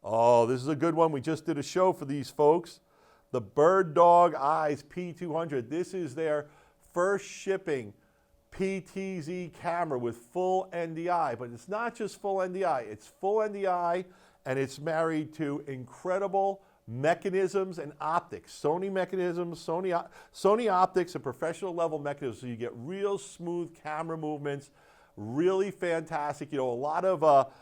Oh, this is a good one. We just did a show for these folks. The BirdDog Eyes P200. This is their first shipping PTZ camera with full NDI, but it's not just full NDI. It's full NDI and it's married to incredible mechanisms and optics. Sony mechanisms, Sony optics, and professional level mechanisms. So you get real smooth camera movements, really fantastic. You know, a lot of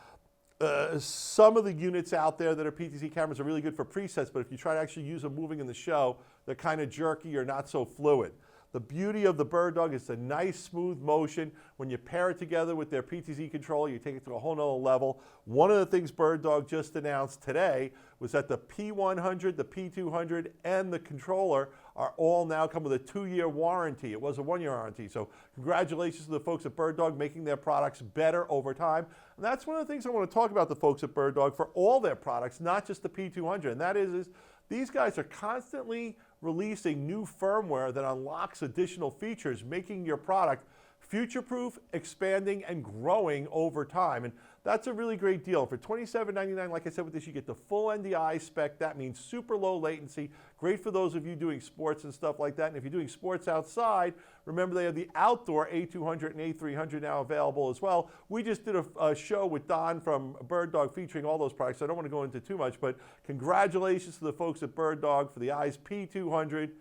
some of the units out there that are PTZ cameras are really good for presets, but if you try to actually use them moving in the show, they're kind of jerky or not so fluid. The beauty of the BirdDog is the nice smooth motion. When you pair it together with their PTZ controller, you take it to a whole nother level. One of the things BirdDog just announced today was that the P100, the P200, and the controller are all now come with a 2-year warranty. It was a 1-year warranty. So congratulations to the folks at BirdDog making their products better over time. And that's one of the things I want to talk about the folks at BirdDog for all their products, not just the P200. And that is these guys are constantly releasing new firmware that unlocks additional features, making your product future-proof, expanding, and growing over time. And that's a really great deal. For $27.99, like I said, with this, you get the full NDI spec. That means super low latency. Great for those of you doing sports and stuff like that. And if you're doing sports outside, remember they have the outdoor A200 and A300 now available as well. We just did a show with Don from BirdDog featuring all those products. So I don't want to go into too much, but congratulations to the folks at BirdDog for the Eyes P200,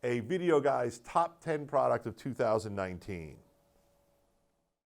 a Videoguys top 10 product of 2019.